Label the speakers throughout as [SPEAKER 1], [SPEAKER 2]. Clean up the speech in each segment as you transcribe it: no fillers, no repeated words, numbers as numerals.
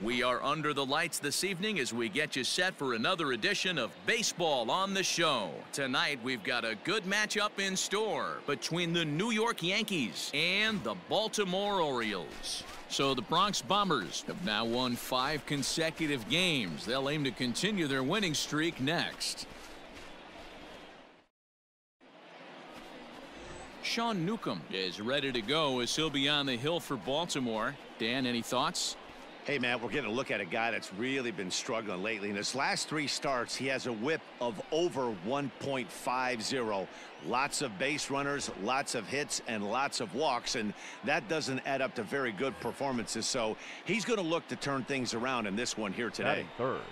[SPEAKER 1] We are under the lights this evening as we get you set for another edition of Baseball on the Show. Tonight, we've got a good matchup in store between the New York Yankees and the Baltimore Orioles. So the Bronx Bombers have now won 5 consecutive games. They'll aim to continue their winning streak next. Sean Newcomb is ready to go as he'll be on the hill for Baltimore. Dan, any thoughts?
[SPEAKER 2] Hey, Matt, we're getting a look at a guy that's really been struggling lately. In his last 3 starts, he has a whip of over 1.50. Lots of base runners, lots of hits, and lots of walks, and that doesn't add up to very good performances. So he's going to look to turn things around in this one here today.
[SPEAKER 3] Third,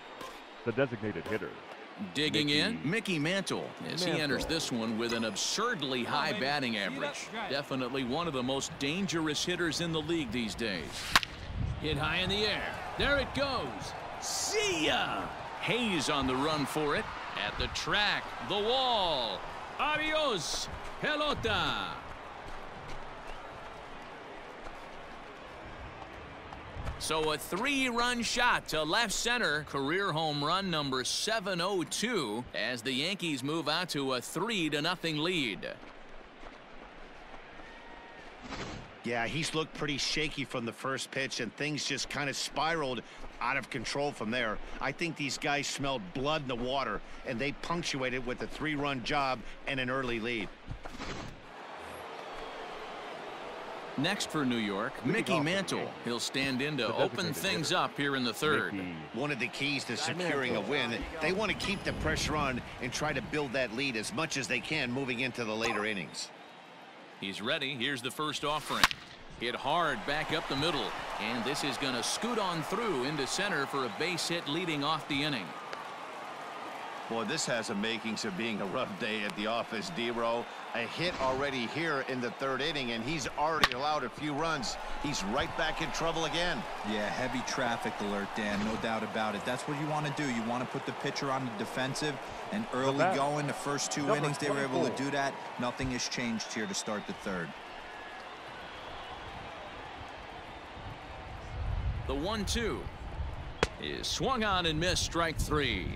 [SPEAKER 3] the designated hitter.
[SPEAKER 1] Digging in, Mickey Mantle, as he enters this one with an absurdly high batting average. Definitely one of the most dangerous hitters in the league these days. Hit high in the air. There it goes. See ya! Hayes on the run for it. At the track, the wall. Adios, pelota. So a 3-run shot to left center. Career home run number 702 as the Yankees move out to a 3-0 lead.
[SPEAKER 2] Yeah, he's looked pretty shaky from the first pitch, and things just kind of spiraled out of control from there. I think these guys smelled blood in the water, and they punctuated with a 3-run job and an early lead.
[SPEAKER 1] Next for New York, Mickey Mantle. He'll stand in to open things up here in the third.
[SPEAKER 2] One of the keys to securing a win, they want to keep the pressure on and try to build that lead as much as they can moving into the later innings.
[SPEAKER 1] He's ready. Here's the first offering. Hit hard back up the middle. And this is going to scoot on through into center for a base hit leading off the inning.
[SPEAKER 2] Boy, this has the makings of being a rough day at the office, D-Row. A hit already here in the 3rd inning, and he's already allowed a few runs. He's right back in trouble again.
[SPEAKER 4] Yeah, heavy traffic alert, Dan, no doubt about it. That's what you want to do. You want to put the pitcher on the defensive, and early going, the first 2 innings, they were able to do that. Nothing has changed here to start the 3rd.
[SPEAKER 1] The 1-2 is swung on and missed, strike 3.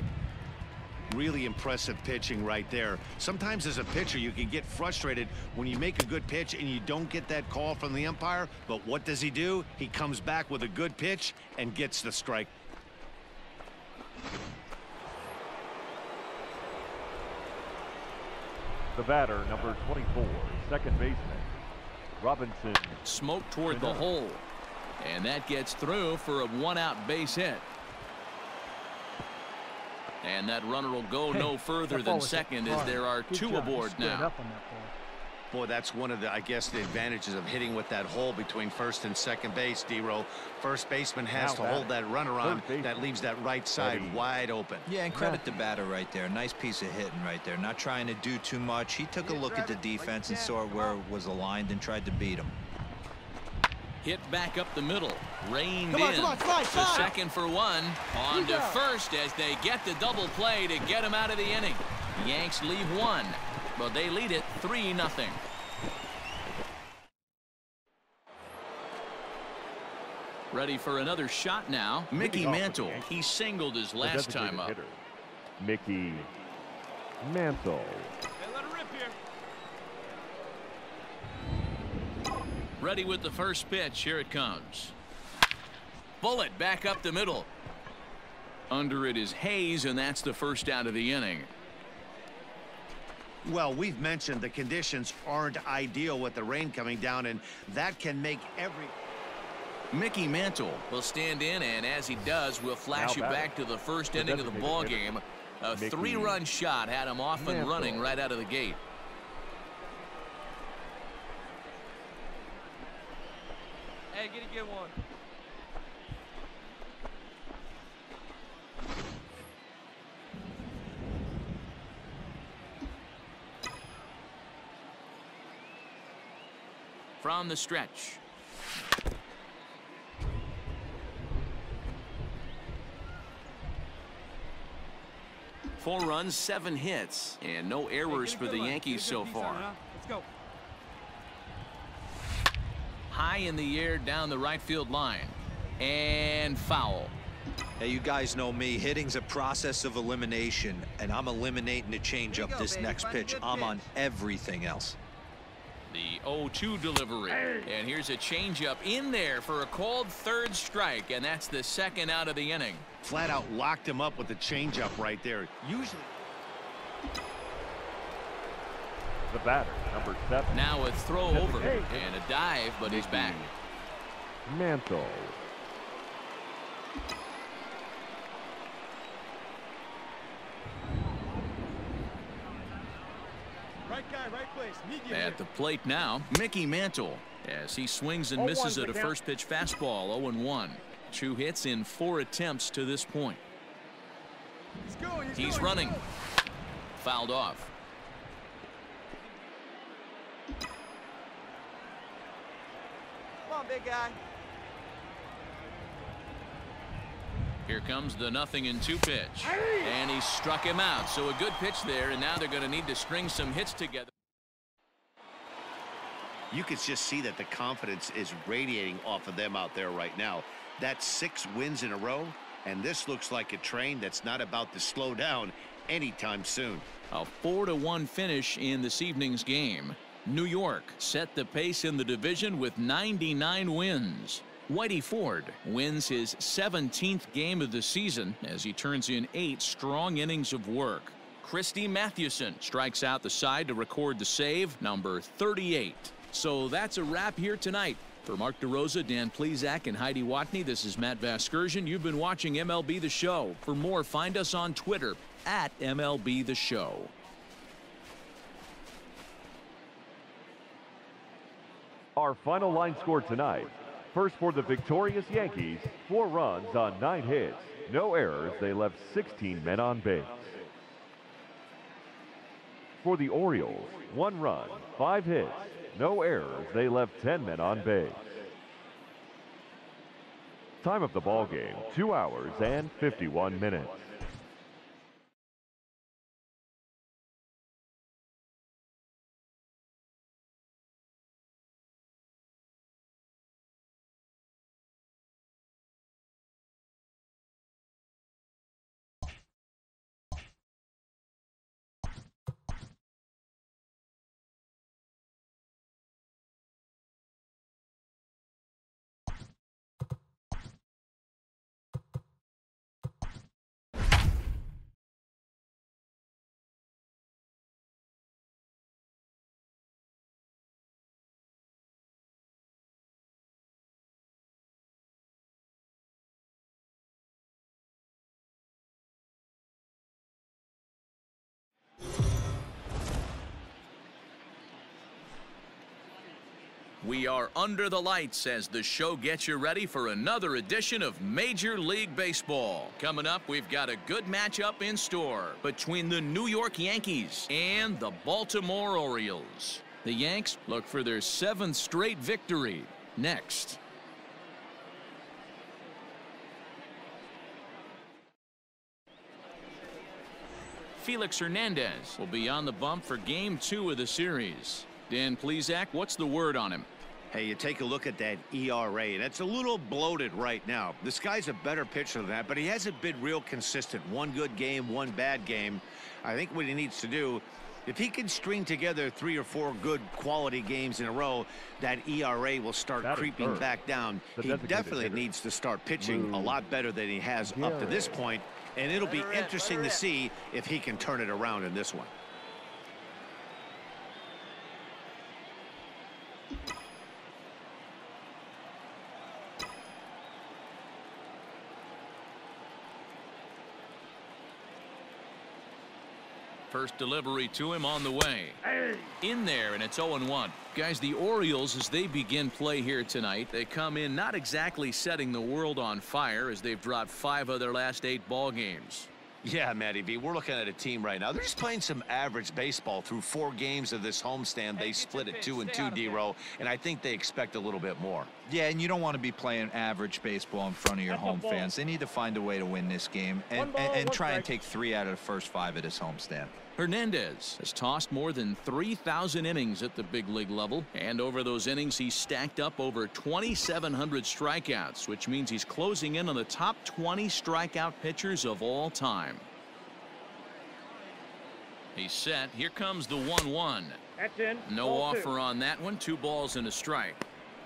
[SPEAKER 2] Really impressive pitching right there. Sometimes as a pitcher you can get frustrated when you make a good pitch and you don't get that call from the umpire, but what does he do? He comes back with a good pitch and gets the strike.
[SPEAKER 3] The batter, number 24, second baseman, Robinson.
[SPEAKER 1] Smoke toward the hole, and that gets through for a 1-out base hit. And that runner will go no further than second as there are 2 aboard now.
[SPEAKER 2] Boy, that's one of the, I guess, the advantages of hitting with that hole between first and second base, D-Row. First baseman has to hold that runner on. That leaves that right side wide open.
[SPEAKER 4] Yeah, and credit the batter right there. Nice piece of hitting right there. Not trying to do too much. He took a look at the defense and saw where it was aligned and tried to beat him.
[SPEAKER 1] Hit back up the middle. Reined in. To second for 1. On to first as they get the double play to get him out of the inning. Yanks leave 1, but they lead it 3-0. Ready for another shot now. Mickey Mantle. He singled his last time up.
[SPEAKER 3] Mickey Mantle.
[SPEAKER 1] Ready with the first pitch. Here it comes. Bullet back up the middle. Under it is Hayes, and that's the first out of the inning.
[SPEAKER 2] Well, we've mentioned the conditions aren't ideal with the rain coming down, and that can make every...
[SPEAKER 1] Mickey Mantle will stand in, and as he does, we'll flash you back to the first inning of the ball game. A 3-run shot had him off and running right out of the gate.
[SPEAKER 5] Hey, get a good one.
[SPEAKER 1] From the stretch. Four runs, 7 hits, and no errors for the Yankees so far.
[SPEAKER 5] Let's go.
[SPEAKER 1] High in the air down the right field line. And foul.
[SPEAKER 4] Hey, you guys know me. Hitting's a process of elimination, and I'm eliminating the changeup this next pitch. I'm on everything else.
[SPEAKER 1] The 0-2 delivery. And here's a changeup in there for a called third strike, and that's the second out of the inning.
[SPEAKER 2] Flat out locked him up with the changeup right there. Usually.
[SPEAKER 3] The batter, number 7.
[SPEAKER 1] Now a throw over and a dive, but he's back.
[SPEAKER 3] Mantle.
[SPEAKER 5] Right guy, right place.
[SPEAKER 1] At the plate now, Mickey Mantle, as he swings and misses at a first pitch fastball. 0-1. 2 hits in 4 attempts to this point. He's running. Fouled off.
[SPEAKER 5] Come on, big guy.
[SPEAKER 1] Here comes the 0-2 pitch. And he struck him out. So a good pitch there, and now they're going to need to string some hits together.
[SPEAKER 2] You could just see that the confidence is radiating off of them out there right now. That's 6 wins in a row, and this looks like a train that's not about to slow down anytime soon.
[SPEAKER 1] A 4-1 finish in this evening's game. New York set the pace in the division with 99 wins. Whitey Ford wins his 17th game of the season as he turns in 8 strong innings of work. Christy Mathewson strikes out the side to record the save, number 38. So that's a wrap here tonight. For Mark DeRosa, Dan Plesac, and Heidi Watney, this is Matt Vasgersian. You've been watching MLB The Show. For more, find us on Twitter at MLB The Show.
[SPEAKER 3] Our final line score tonight. First for the victorious Yankees, 4 runs on 9 hits. No errors. They left 16 men on base. For the Orioles, 1 run, 5 hits. No errors. They left 10 men on base. Time of the ball game, 2 hours and 51 minutes.
[SPEAKER 1] We are under the lights as the show gets you ready for another edition of Major League Baseball. Coming up, we've got a good matchup in store between the New York Yankees and the Baltimore Orioles. The Yanks look for their 7th straight victory next. Felix Hernandez will be on the bump for Game 2 of the series. Dan Plesac, what's the word on him?
[SPEAKER 2] Hey, you take a look at that ERA, and it's a little bloated right now. This guy's a better pitcher than that, but he hasn't been real consistent. 1 good game, 1 bad game. I think what he needs to do, if he can string together 3 or 4 good quality games in a row, that ERA will start creeping back down. He definitely needs to start pitching a lot better than he has up to this point, and it'll be interesting to see if he can turn it around in this one.
[SPEAKER 1] First delivery to him on the way. In there, and it's 0-1. Guys, the Orioles, as they begin play here tonight, they come in not exactly setting the world on fire as they've dropped 5 of their last 8 ball games.
[SPEAKER 2] Yeah, Matty B, we're looking at a team right now. They're just playing some average baseball through 4 games of this homestand. They split it 2-2, D-Row, and I think they expect a little bit more.
[SPEAKER 4] Yeah, and you don't want to be playing average baseball in front of your home fans. They need to find a way to win this game and try and take 3 out of the first 5 of this homestand.
[SPEAKER 1] Hernandez has tossed more than 3,000 innings at the big league level, and over those innings he's stacked up over 2,700 strikeouts, which means he's closing in on the top 20 strikeout pitchers of all time. He's set. Here comes the 1-1.
[SPEAKER 6] That's in.
[SPEAKER 1] No offer on that one. 2 balls and a strike.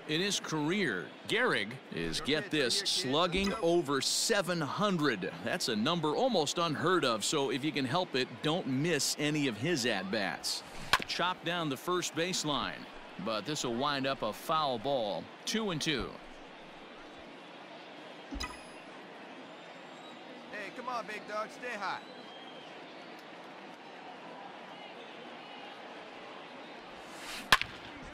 [SPEAKER 1] In his career, Gehrig is, get this, slugging over 700. That's a number almost unheard of, so if you can help it, don't miss any of his at-bats. Chopped down the first baseline, but this will wind up a foul ball. 2-2.
[SPEAKER 5] Hey, come on, big dog. Stay hot.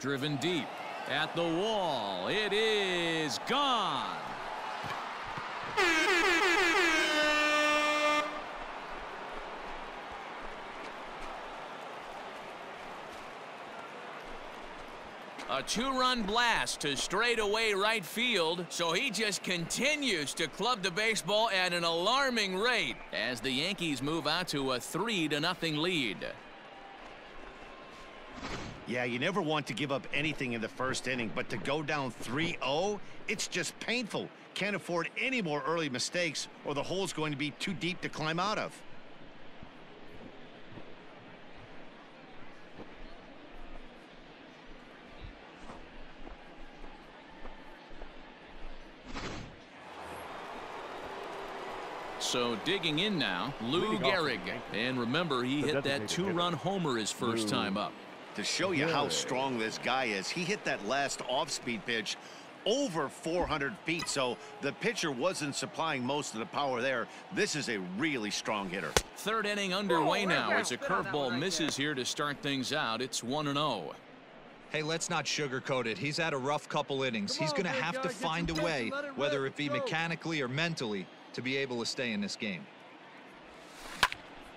[SPEAKER 1] Driven deep. At the wall. It is gone. A 2-run blast to straightaway right field, so he just continues to club the baseball at an alarming rate as the Yankees move out to a 3-0 lead.
[SPEAKER 2] Yeah, you never want to give up anything in the first inning, but to go down 3-0, it's just painful. Can't afford any more early mistakes, or the hole's going to be too deep to climb out of.
[SPEAKER 1] So digging in now, Lou Gehrig. And remember, he hit that 2-run homer his first time up.
[SPEAKER 2] To show you how strong this guy is, he hit that last off-speed pitch over 400 feet, so the pitcher wasn't supplying most of the power there. This is a really strong hitter.
[SPEAKER 1] Third inning underway now as a curveball misses here to start things out. It's 1-0.
[SPEAKER 4] Hey, let's not sugarcoat it. He's had a rough couple innings. He's going to have to find a way, whether it be mechanically or mentally, to be able to stay in this game.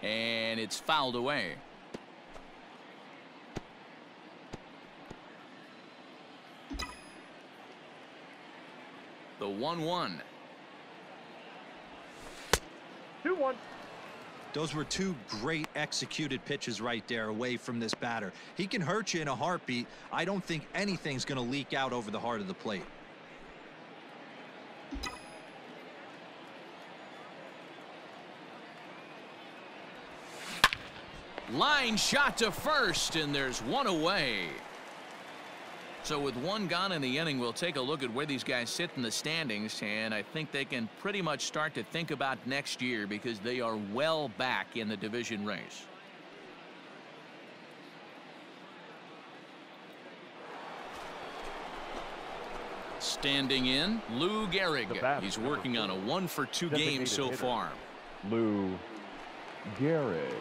[SPEAKER 1] And it's fouled away. The 1-1.
[SPEAKER 6] 2-1.
[SPEAKER 4] Those were 2 great executed pitches right there away from this batter. He can hurt you in a heartbeat. I don't think anything's going to leak out over the heart of the plate.
[SPEAKER 1] Line shot to first, and there's one away. So with 1 gone in the inning, we'll take a look at where these guys sit in the standings, and I think they can pretty much start to think about next year because they are well back in the division race. Standing in, Lou Gehrig. He's working on a 1-for-2 game so far.
[SPEAKER 3] Lou Gehrig.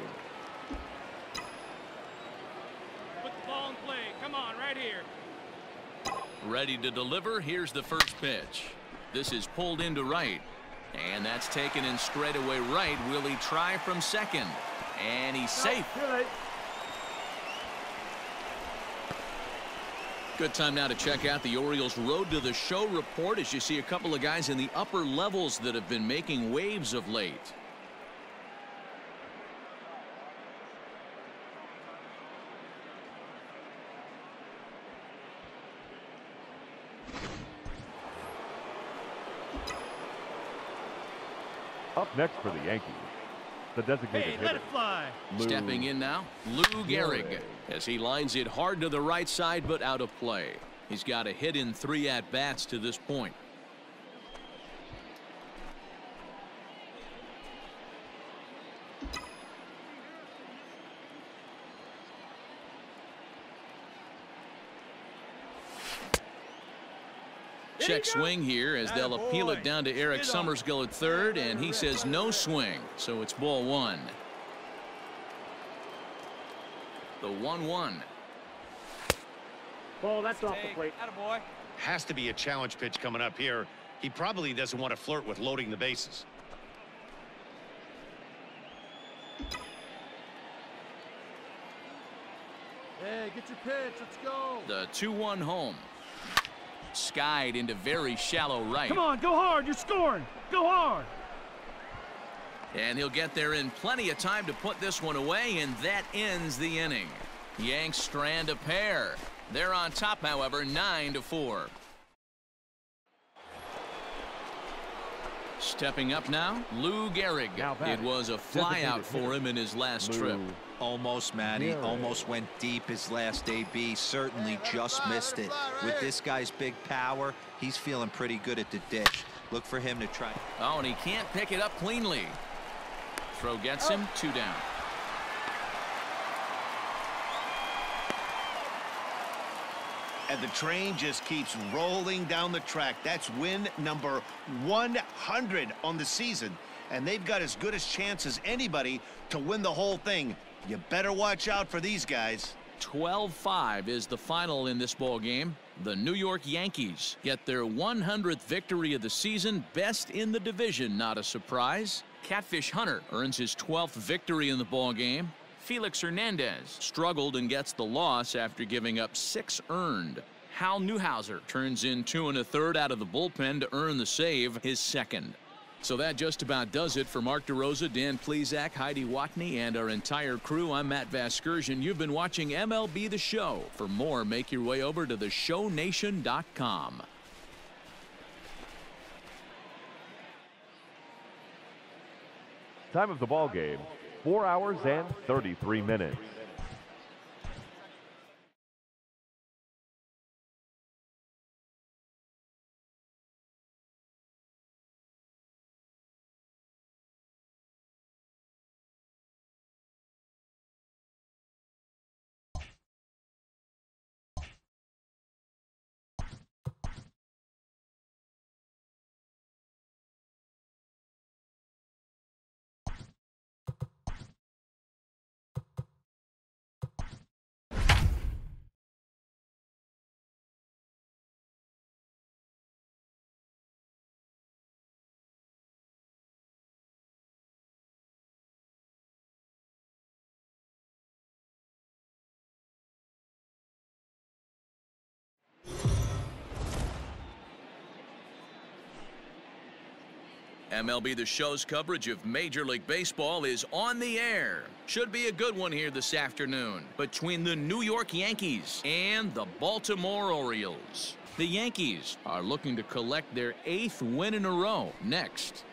[SPEAKER 6] Put the ball in play. Come on, right here.
[SPEAKER 1] Ready to deliver. Here's the first pitch. This is pulled into right, and that's taken in straightaway right. Will he try from second? And he's safe. Good time now to check out the Orioles Road to the Show report as you see a couple of guys in the upper levels that have been making waves of late.
[SPEAKER 3] Up next for the Yankees, the designated hitter.
[SPEAKER 5] Let it fly.
[SPEAKER 1] Stepping in now, Lou Gehrig, as he lines it hard to the right side but out of play. He's got a hit in 3 at-bats to this point. Check swing here as they'll appeal it down to Eric Summersgill at third, and he says no swing, so it's ball 1. The 1-1.
[SPEAKER 6] Ball, that's off the plate.
[SPEAKER 5] Attaboy.
[SPEAKER 2] Has to be a challenge pitch coming up here. He probably doesn't want to flirt with loading the bases.
[SPEAKER 5] Hey, get your pitch. Let's go.
[SPEAKER 1] The 2-1 home. Skied into very shallow right.
[SPEAKER 6] Come on, go hard. You're scoring. Go hard.
[SPEAKER 1] And he'll get there in plenty of time to put this one away, and that ends the inning. Yanks strand a pair. They're on top, however, 9-4. Stepping up now, Lou Gehrig. It was a flyout for him in his last trip.
[SPEAKER 4] Almost, Matty. Almost went deep his last AB. Certainly just missed it. With this guy's big power, he's feeling pretty good at the ditch. Look for him to try.
[SPEAKER 1] Oh, and he can't pick it up cleanly. Throw gets him, 2 down.
[SPEAKER 2] And the train just keeps rolling down the track. That's win number 100 on the season. And they've got as good a chance as anybody to win the whole thing. You better watch out for these guys.
[SPEAKER 1] 12-5 is the final in this ball game. The New York Yankees get their 100th victory of the season, best in the division, not a surprise. Catfish Hunter earns his 12th victory in the ball game. Felix Hernandez struggled and gets the loss after giving up 6 earned. Hal Newhouser turns in 2 1/3 out of the bullpen to earn the save, his second. So that just about does it for Mark DeRosa, Dan Plesac, Heidi Watney, and our entire crew. I'm Matt Vasgersian. You've been watching MLB The Show. For more, make your way over to theshownation.com.
[SPEAKER 3] Time of the ball game, 4 hours and 33 minutes.
[SPEAKER 1] MLB The Show's coverage of Major League Baseball is on the air. Should be a good one here this afternoon between the New York Yankees and the Baltimore Orioles. The Yankees are looking to collect their 8th win in a row next.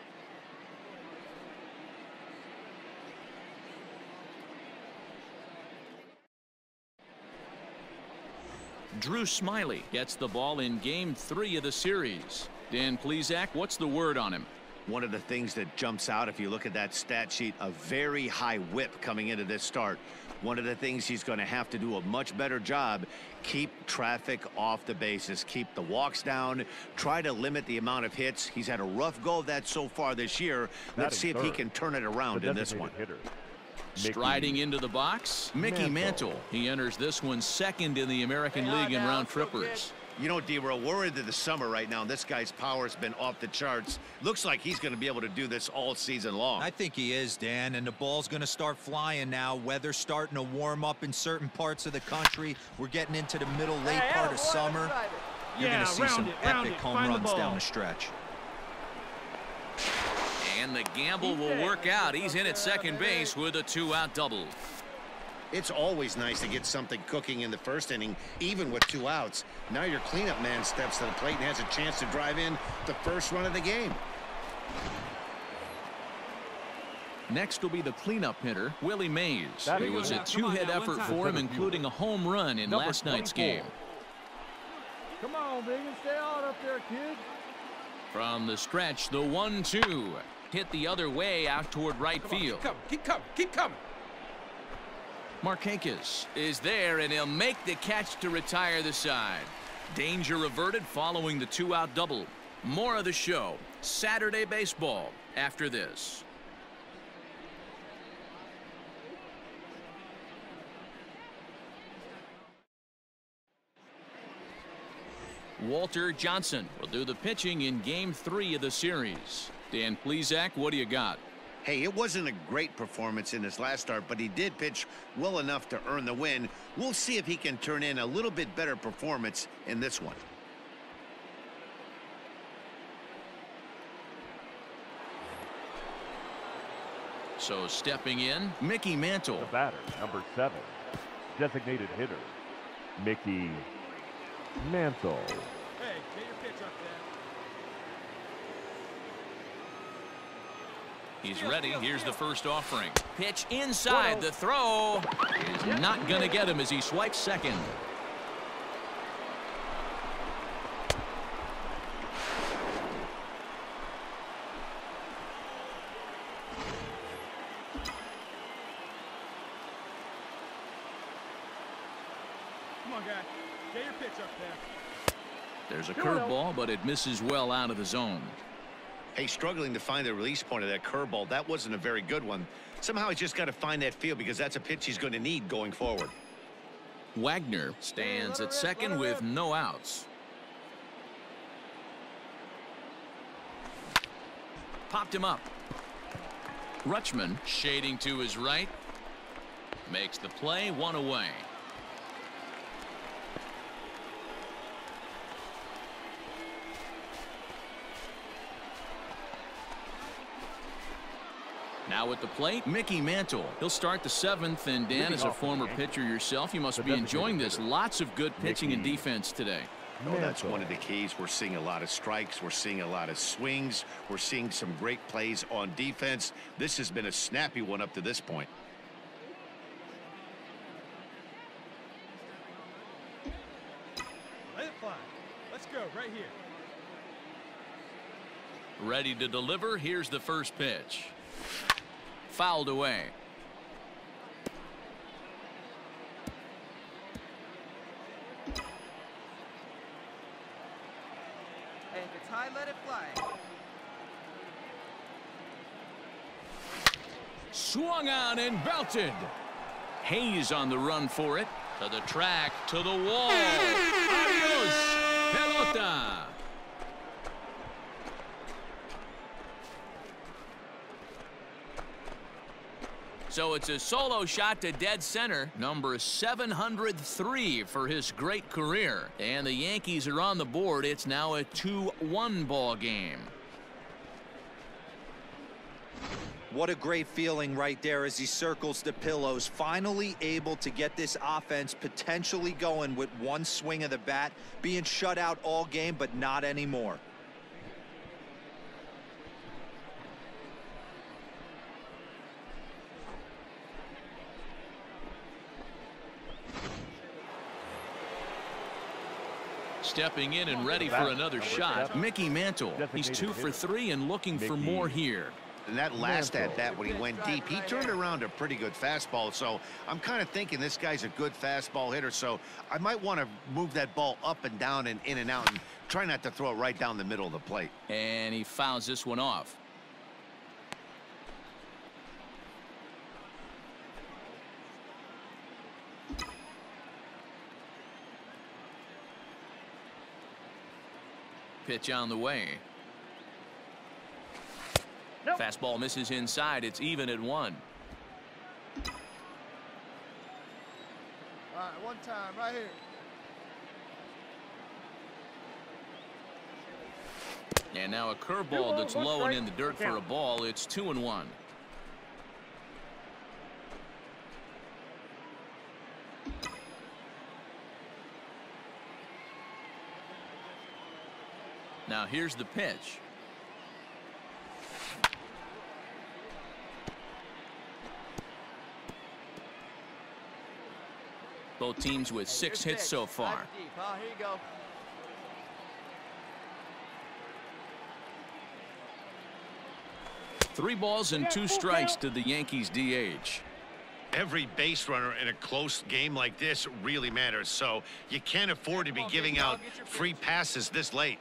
[SPEAKER 1] Drew Smyly gets the ball in Game 3 of the series. Dan Plesac, what's the word on him?
[SPEAKER 2] One of the things that jumps out if you look at that stat sheet, a very high whip coming into this start. One of the things he's going to have to do a much better job, keep traffic off the bases, keep the walks down, try to limit the amount of hits. He's had a rough go of that so far this year. Let's see if he can turn it around in this one.
[SPEAKER 1] Striding into the box, Mickey Mantle. He enters this one second in the American League in round trippers.
[SPEAKER 2] You know, D-Row, we're into the summer right now. This guy's power has been off the charts. Looks like he's going to be able to do this all season long.
[SPEAKER 4] I think he is, Dan, and the ball's going to start flying now. Weather's starting to warm up in certain parts of the country. We're getting into the middle, late part of summer. You're going to see some epic home runs down the stretch.
[SPEAKER 1] And the gamble will work out. He's in at second base with a 2-out double.
[SPEAKER 2] It's always nice to get something cooking in the first inning, even with 2 outs. Now your cleanup man steps to the plate and has a chance to drive in the first run of the game.
[SPEAKER 1] Next will be the cleanup hitter, Willie Mays. It was a 2-hit effort for him, including a home run in last night's game.
[SPEAKER 5] Come on, baby, stay out up there, kid.
[SPEAKER 1] From the stretch, the 1-2. Hit the other way out toward right field.
[SPEAKER 5] Keep coming, keep coming.
[SPEAKER 1] Markakis is there, and he'll make the catch to retire the side. Danger averted following the 2-out double. More of the show, Saturday Baseball, after this. Walter Johnson will do the pitching in Game 3 of the series. Dan Plesac, what do you got?
[SPEAKER 2] Hey, it wasn't a great performance in his last start, but he did pitch well enough to earn the win. We'll see if he can turn in a little bit better performance in this one.
[SPEAKER 1] So stepping in, Mickey Mantle.
[SPEAKER 3] The batter, number 7, designated hitter, Mickey Mantle.
[SPEAKER 5] Hey, get your pitch up there.
[SPEAKER 1] He's ready. Here's the first offering. Pitch inside. The throw is not going to get him as he swipes second.
[SPEAKER 5] Come on, guy. Get your pitch up there.
[SPEAKER 1] There's a curveball, but it misses well out of the zone.
[SPEAKER 2] Hey, struggling to find the release point of that curveball. That wasn't a very good one. Somehow he's just got to find that feel because that's a pitch he's going to need going forward.
[SPEAKER 1] Wagner stands at second with no outs. Popped him up. Rutschman shading to his right. Makes the play, 1 away. Now at the plate, Mickey Mantle. He'll start the 7th, and Dan, as a former pitcher yourself, you must be enjoying this. Lots of good pitching and defense today.
[SPEAKER 2] Oh, that's one of the keys. We're seeing a lot of strikes. We're seeing a lot of swings. We're seeing some great plays on defense. This has been a snappy one up to this point.
[SPEAKER 5] Let it fly. Let's go right here.
[SPEAKER 1] Ready to deliver. Here's the first pitch. Fouled away.
[SPEAKER 7] Hey, if it's high, let it fly.
[SPEAKER 1] Swung on and belted. Hayes on the run for it. To the track, to the wall. Adios, pelota. So it's a solo shot to dead center, number 703 for his great career. And the Yankees are on the board. It's now a 2-1 ball game.
[SPEAKER 4] What a great feeling right there as he circles the pillows. Finally able to get this offense potentially going with one swing of the bat. Being shut out all game, but not anymore.
[SPEAKER 1] Stepping in and ready for another shot, Mickey Mantle. He's 2 for 3 and looking for more here.
[SPEAKER 2] And that last at bat when he went deep, he turned around a pretty good fastball. So I'm kind of thinking this guy's a good fastball hitter. So I might want to move that ball up and down and in and out and try not to throw it right down the middle of the plate.
[SPEAKER 1] And he fouls this one off. Pitch on the way. Nope. Fastball misses inside. It's even at 1.
[SPEAKER 5] All right, one time right here.
[SPEAKER 1] And now a curveball that's low and in the dirt for a ball. It's 2-1. Now here's the pitch. Both teams with 6 hits so far.
[SPEAKER 7] Here you go.
[SPEAKER 1] Three balls and 2 strikes to the Yankees DH.
[SPEAKER 2] Every base runner in a close game like this really matters. So you can't afford to be giving out free passes this late.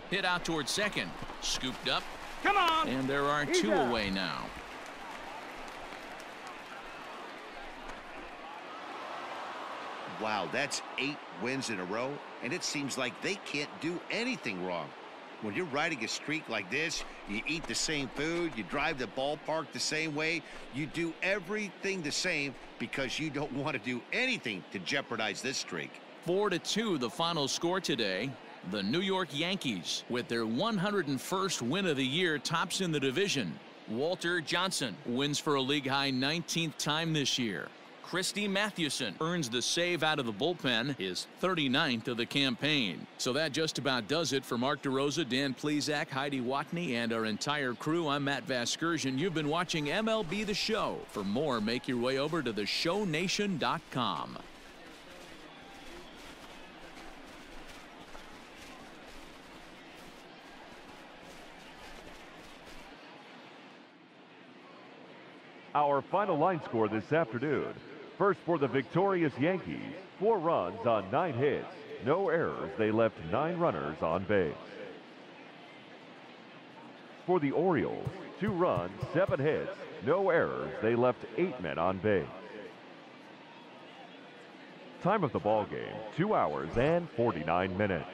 [SPEAKER 1] Hit out towards second. Scooped up.
[SPEAKER 6] Come on.
[SPEAKER 1] And there are 2 away now.
[SPEAKER 2] Wow, that's 8 wins in a row, and it seems like they can't do anything wrong. When you're riding a streak like this, you eat the same food, you drive the ballpark the same way, you do everything the same because you don't want to do anything to jeopardize this streak.
[SPEAKER 1] 4-2 the final score today. The New York Yankees, with their 101st win of the year, tops in the division. Walter Johnson wins for a league-high 19th time this year. Christy Mathewson earns the save out of the bullpen, his 39th of the campaign. So that just about does it for Mark DeRosa, Dan Plesac, Heidi Watney, and our entire crew. I'm Matt Vasgersian. You've been watching MLB The Show. For more, make your way over to theshownation.com.
[SPEAKER 3] Our final line score this afternoon. First for the victorious Yankees, 4 runs on 9 hits. No errors. They left 9 runners on base. For the Orioles, 2 runs, 7 hits. No errors. They left 8 men on base. Time of the ball game, 2 hours and 49 minutes.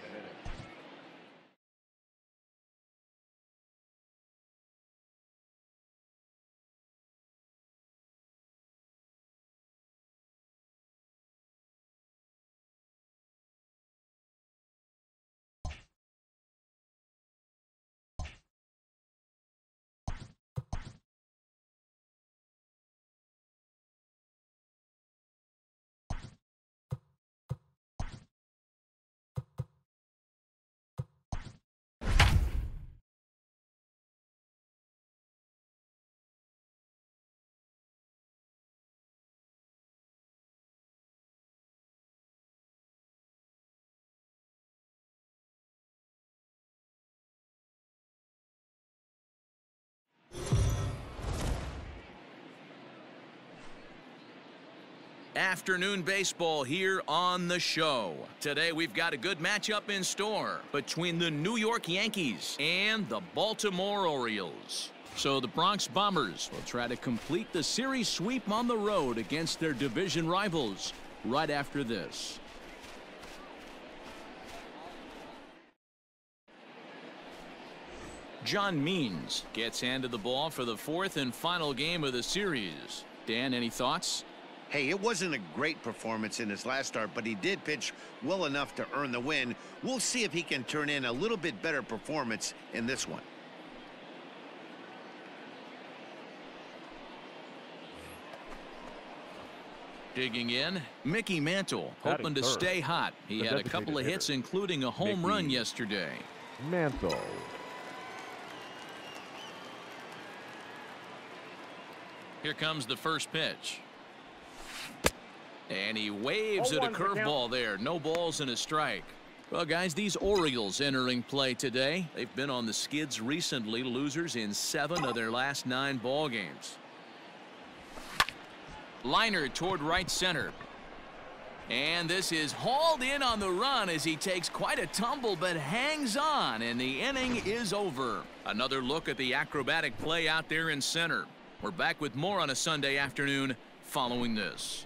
[SPEAKER 1] Afternoon baseball here on the show. Today we've got a good matchup in store between the New York Yankees and the Baltimore Orioles. So the Bronx Bombers will try to complete the series sweep on the road against their division rivals right after this. John Means gets handed the ball for the 4th and final game of the series. Dan, any thoughts?
[SPEAKER 2] Hey, it wasn't a great performance in his last start, but he did pitch well enough to earn the win. We'll see if he can turn in a little bit better performance in this one.
[SPEAKER 1] Digging in, Mickey Mantle, hoping to stay hot. He had a couple of hits, including a home run yesterday.
[SPEAKER 3] Mantle.
[SPEAKER 1] Here comes the first pitch. And he waves at a curveball there. No balls and a strike. Well, guys, these Orioles entering play today. They've been on the skids recently, losers in 7 of their last 9 ball games. Liner toward right center. And this is hauled in on the run as he takes quite a tumble but hangs on, and the inning is over. Another look at the acrobatic play out there in center. We're back with more on a Sunday afternoon following this.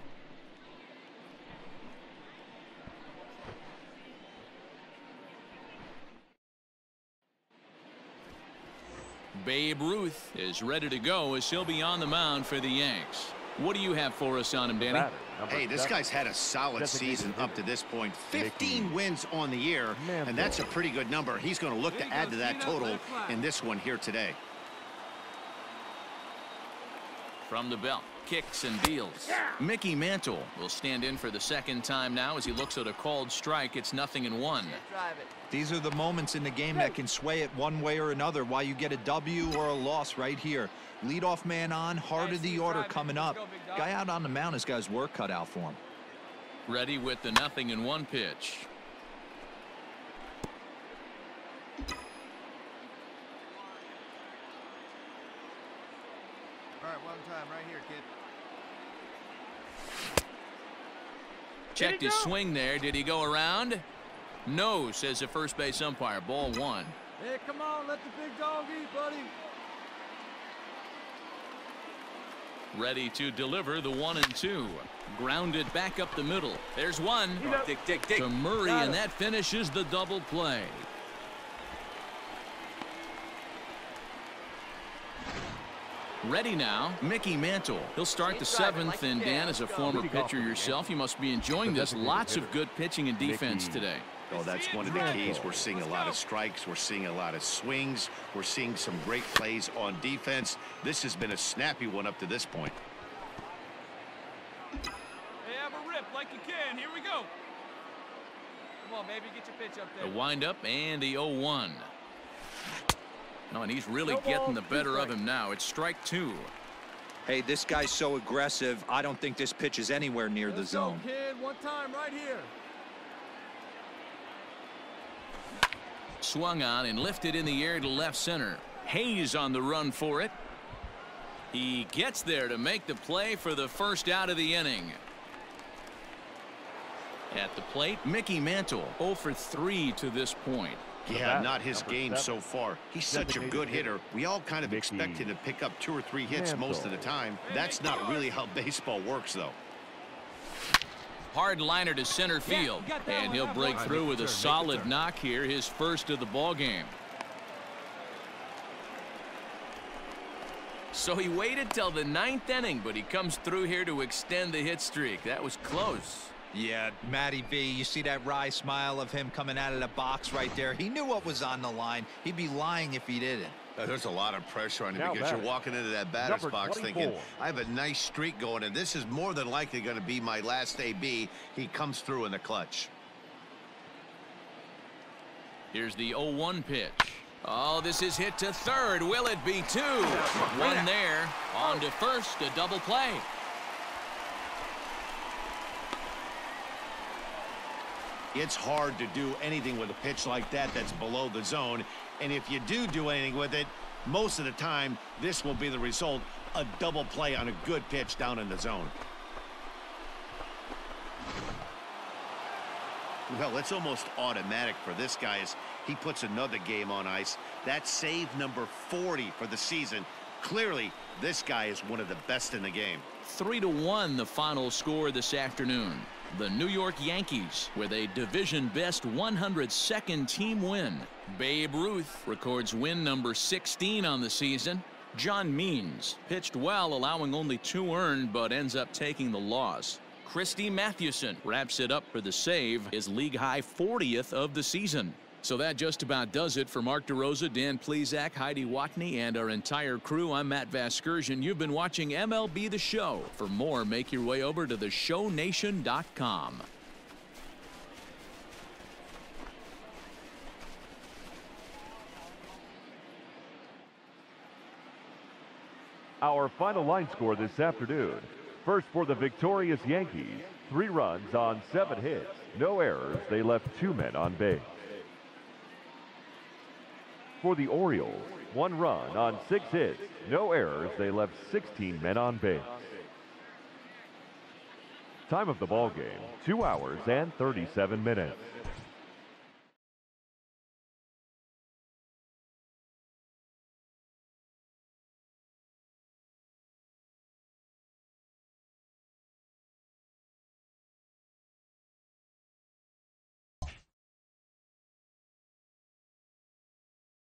[SPEAKER 1] Babe Ruth is ready to go as he'll be on the mound for the Yanks. What do you have for us on him, Danny?
[SPEAKER 2] Hey, this guy's had a solid season up to this point. 15 wins on the year, and that's a pretty good number. He's going to look to add to that total in this one here today.
[SPEAKER 1] From the belt, kicks and deals. Mickey Mantle will stand in for the 2nd time now as he looks at a called strike. It's 0-1.
[SPEAKER 4] These are the moments in the game that can sway it one way or another, why you get a W or a loss right here. Leadoff man on, heart of the order coming up. Guy out on the mound has got his work cut out for him.
[SPEAKER 1] Ready with the 0-1 pitch.
[SPEAKER 7] All right, one time right here, kid.
[SPEAKER 1] Checked his swing there. Did he go around? No, says the first base umpire. Ball 1.
[SPEAKER 5] Hey, come on, let the big dog eat, buddy.
[SPEAKER 1] Ready to deliver the 1-2. Grounded back up the middle. There's one.
[SPEAKER 6] Dick.
[SPEAKER 1] To Murray, and that finishes the double play. Ready now, Mickey Mantle. He'll start the 7th, and Dan, as a former pitcher yourself, you must be enjoying this. Lots of good pitching and defense today.
[SPEAKER 2] Oh, that's one of the keys. We're seeing a lot of strikes. We're seeing a lot of swings. We're seeing some great plays on defense. This has been a snappy one up to this point.
[SPEAKER 6] Hey, have a rip like you can. Here we go.
[SPEAKER 7] Come on, baby, get your pitch up there.
[SPEAKER 1] The windup and the 0-1. No, and he's really getting the better of him now. It's strike 2.
[SPEAKER 4] Hey, this guy's so aggressive. I don't think this pitch is anywhere near the zone.
[SPEAKER 5] Go, kid. One time right here.
[SPEAKER 1] Swung on and lifted in the air to left center. Hayes on the run for it. He gets there to make the play for the first out of the inning. At the plate, Mickey Mantle, 0 for 3 to this point.
[SPEAKER 2] Yeah, not his game so far. He's such a good hitter. We all kind of expect him to pick up 2 or 3 hits most of the time. That's not really how baseball works, though.
[SPEAKER 1] Hard liner to center field, and he'll break through with a solid knock here, his first of the ball game. So he waited till the 9th inning, but he comes through here to extend the hit streak. That was close.
[SPEAKER 4] Yeah, Matty V, you see that wry smile of him coming out of the box right there. He knew what was on the line. He'd be lying if he didn't.
[SPEAKER 2] There's a lot of pressure on him because you're walking into that batter's box thinking, I have a nice streak going, and this is more than likely going to be my last AB. He comes through in the clutch.
[SPEAKER 1] Here's the 0-1 pitch. Oh, this is hit to third. Will it be 2? One there. On to first, a double play.
[SPEAKER 2] It's hard to do anything with a pitch like that that's below the zone. And if you do anything with it, most of the time, this will be the result, a double play on a good pitch down in the zone. Well, it's almost automatic for this guy as he puts another game on ice. That's save number 40 for the season. Clearly, this guy is one of the best in the game.
[SPEAKER 1] 3-1 the final score this afternoon. The New York Yankees with a division-best 102nd team win. Babe Ruth records win number 16 on the season. John Means pitched well, allowing only 2 earned, but ends up taking the loss. Christy Mathewson wraps it up for the save, his league-high 40th of the season. So that just about does it. For Mark DeRosa, Dan Plesac, Heidi Watney, and our entire crew, I'm Matt Vasgersian. You've been watching MLB The Show. For more, make your way over to theshownation.com.
[SPEAKER 3] Our final line score this afternoon. First for the victorious Yankees, 3 runs on 7 hits. No errors. They left 2 men on base. For the Orioles, 1 run on 6 hits. No errors. They left 16 men on base. Time of the ball game, 2 hours and 37 minutes.